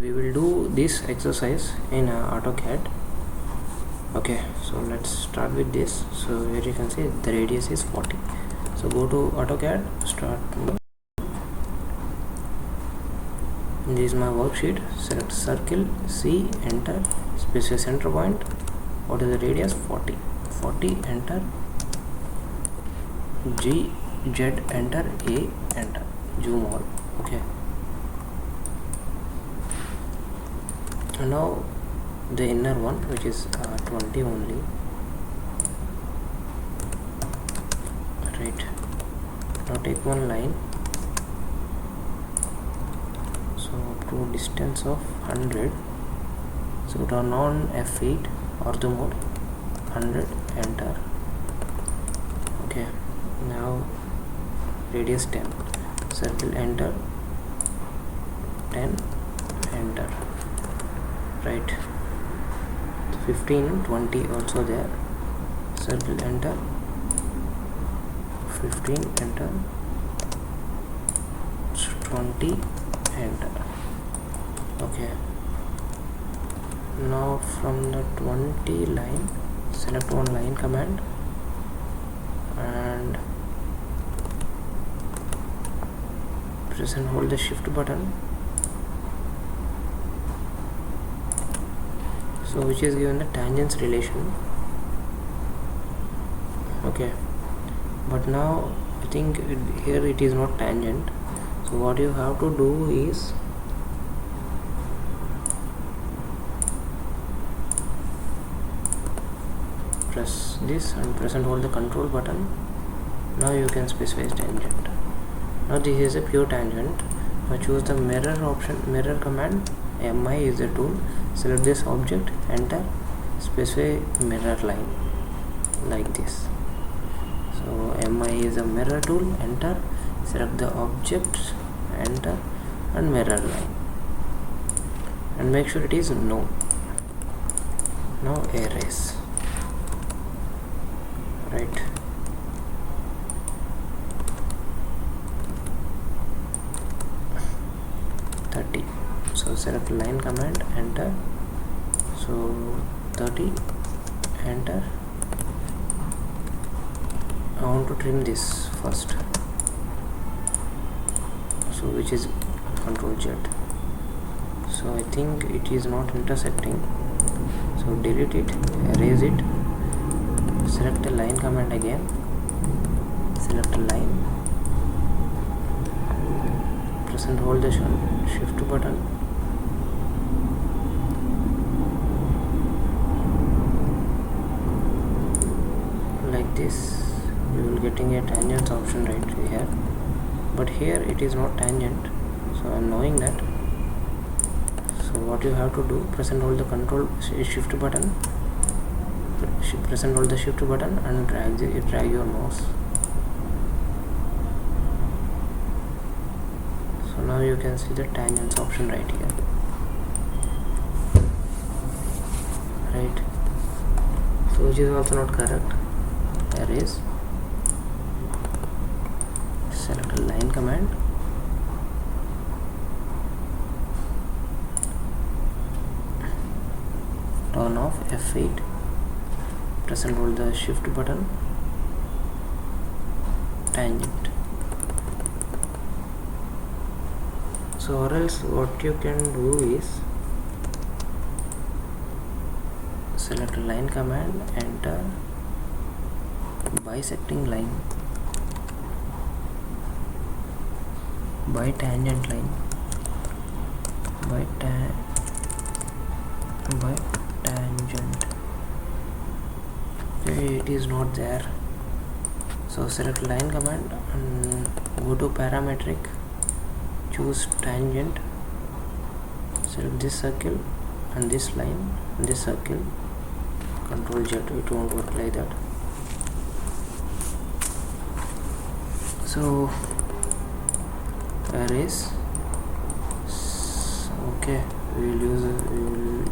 We will do this exercise in AutoCAD. Okay, so let's start with this. So here you can see the radius is 40. So go to AutoCAD, start. This is my worksheet. Select circle, C, enter, specify center point. What is the radius? 40. 40, enter. G, Z, enter. A, enter. Zoom all. Okay. And now the inner one, which is 20 only, right? Now take one line, so to distance of 100, so turn on F8 ortho mode, 100, enter. Okay, now radius 10, circle, enter, 10, enter. Right, 15, 20 also there, circle, enter, 15, enter, 20, enter. Okay, now from the 20 line, select one line command and press and hold the shift button. So which is given the tangents relation. Okay, but now I think here it is not tangent, so what you have to do is press this and press and hold the control button. Now you can specify tangent. Now this is a pure tangent. Now choose the mirror option, mirror command. MI is the tool. Select this object, enter, specify mirror line like this. So MI is a mirror tool, enter, select the object, enter, and mirror line, and make sure it is no. Now erase. Right. So select line command, enter, so 30, enter. I want to trim this first, so which is Ctrl Z. So I think it is not intersecting, so delete it, erase it, select the line command again, select a line, press and hold the shift button, like this. You will getting a tangent option right here, but here it is not tangent, so I am knowing that. So what you have to do, press and hold the control shift button, press and hold the shift button and drag your mouse. So now you can see the tangents option right here. Right, so which is also not correct. Erase, select a line command, turn off F8, press and hold the shift button, tangent. So or else what you can do is select a line command, enter, bisecting line, by tangent line, by tangent. Okay, it is not there, so select line command and go to parametric, choose tangent, select this circle and this line and this circle, Ctrl Z. It won't work like that. So erase. Okay, we will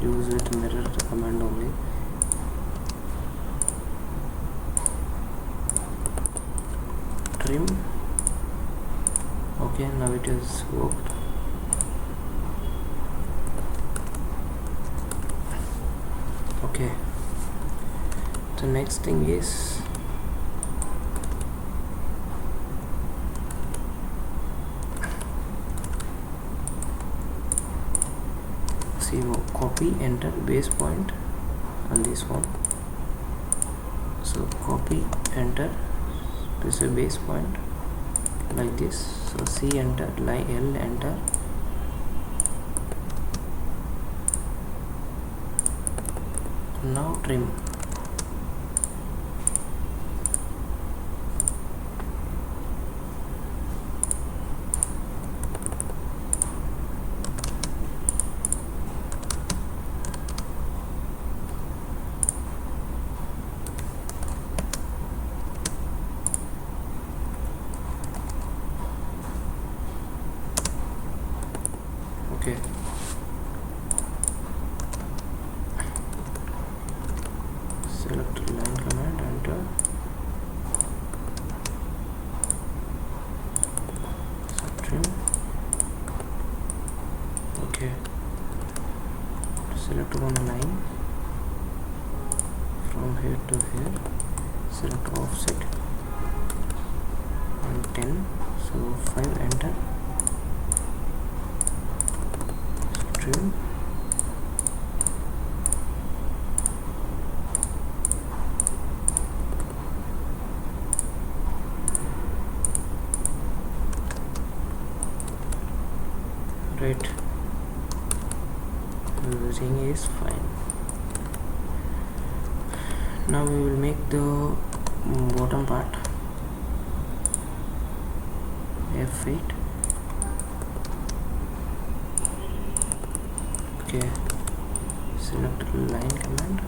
use it mirror command only. Trim. Okay, now it is worked. Okay, the next thing is see, copy, enter base point on this one. So copy, enter, this is a base point like this. So C, enter, line L, enter. Now trim. Okay, select line command, enter. Trim. Okay, select one line from here to here, select offset and 10, so 5, enter. Trim. Right, everything is fine. Now we will make the bottom part. F8. Okay, select line command.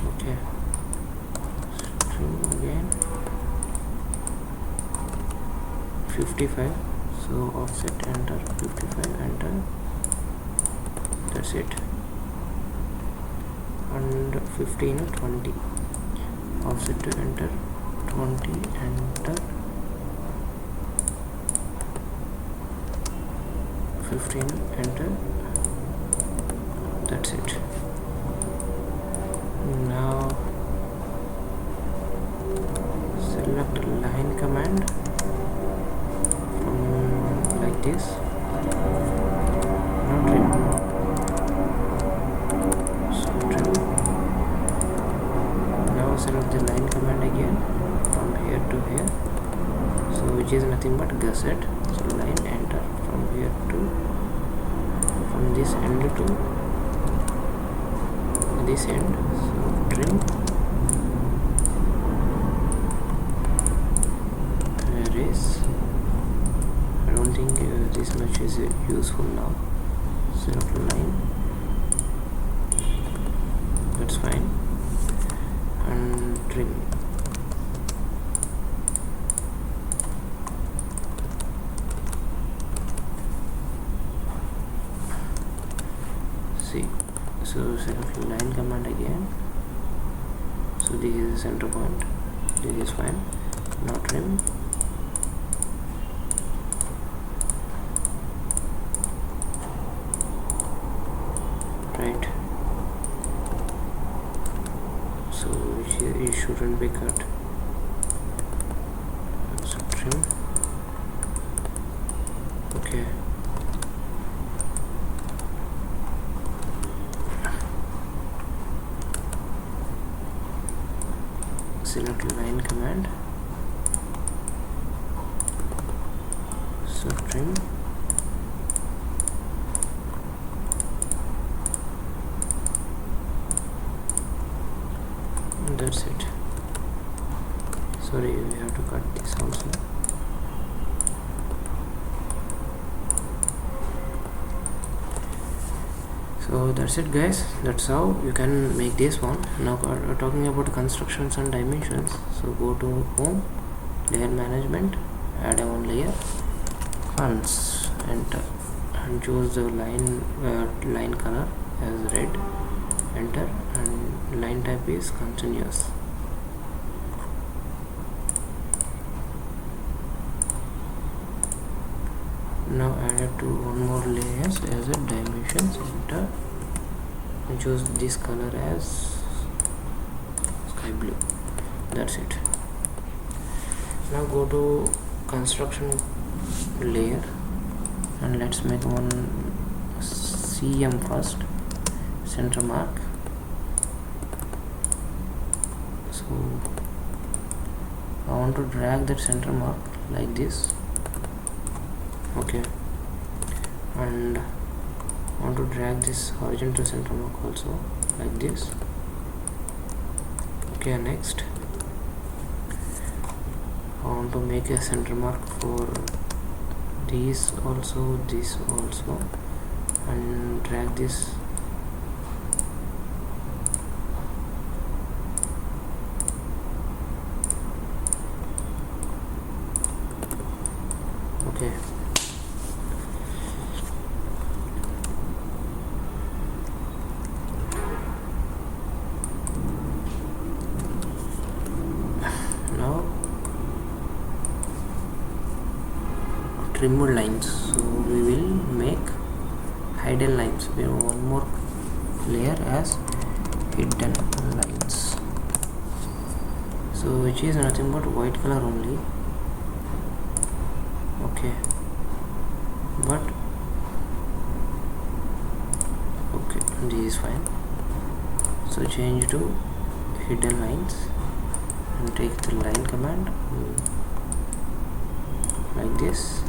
Okay, trim again. 55, so offset, enter. 55, enter. That's it. And 15, 20, offset to enter. 20, enter. 15, enter. That's it. Now select line command from like this. Now trim. So trim. Now select the line command again from here to here, so which is nothing but gusset. So line, enter, from here to, from this end to this end. So trim. Erase. I don't think this much is useful now. Select line, that's fine, and trim. See, so select line command again. So this is the center point. This is fine. Now trim. Right. So it shouldn't be cut. So trim. Okay. Select line command. So trim. That's it. Sorry, we have to cut this also. So that's it guys, that's how you can make this one. Now talking about constructions and dimensions, so go to home, layer management, add a one layer, fonts, enter, and choose the line color as red, enter, and line type is continuous. to one more layers as a dimension center and choose this color as sky blue. That's it. Now go to construction layer and let's make one CM first, center mark. So I want to drag that center mark like this, okay, and I want to drag this horizontal center mark also like this, okay. Next I want to make a center mark for this also, and drag this okay. Now trimmed lines, so we will make hidden lines. We have one more layer as hidden lines, so which is nothing but white color only, okay. But okay, this is fine. So change to hidden lines and take the line command like this.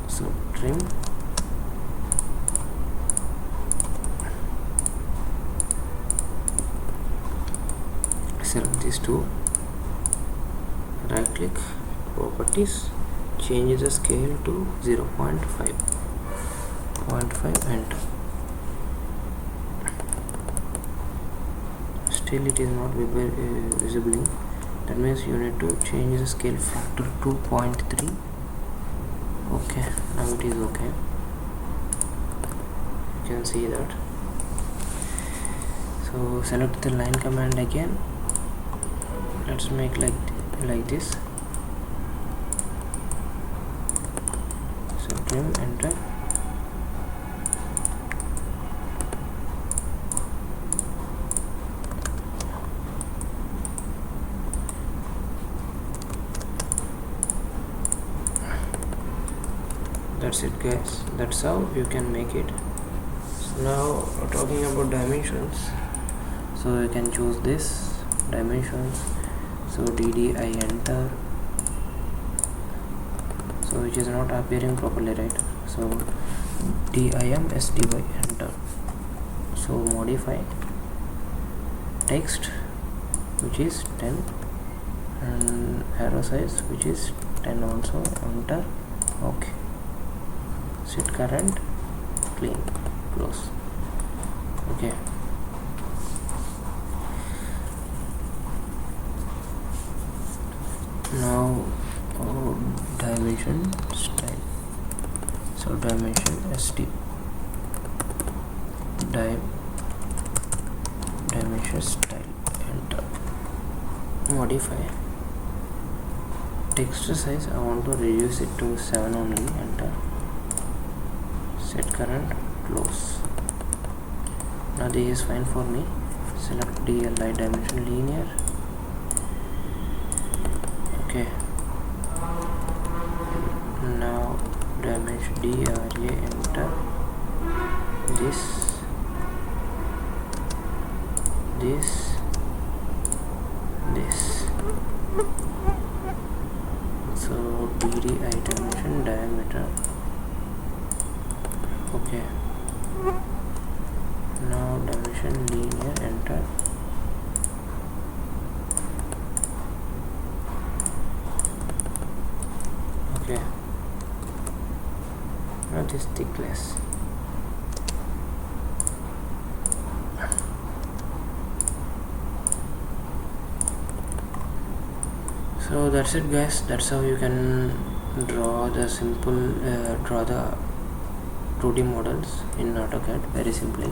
So trim, select these two, right click, properties, change the scale to 0.5, enter. Still it is not visible. That means you need to change the scale factor to 0.3. okay, now it is okay. You can see that. So select the line command again. Let's make like this. So trim, enter. That's it guys, that's how you can make it. So now talking about dimensions, so you can choose this dimensions. So DD I enter, so which is not appearing properly, right? So DIM SDY enter. So modify text which is 10 and arrow size which is 10 also, enter, okay. Set current, clean, close, okay. Now dimension style, so dimension SD dimension style, enter. Modify text size, I want to reduce it to 7 only, enter. Set current, close. Now this is fine for me. Select DLI dimension linear, okay. Now dimension DRA, enter. This so DDI dimension diameter, okay. Now dimension linear, enter. Okay. Now this thickness, so that's it guys, that's how you can draw the simple draw the 2D models in AutoCAD very simply.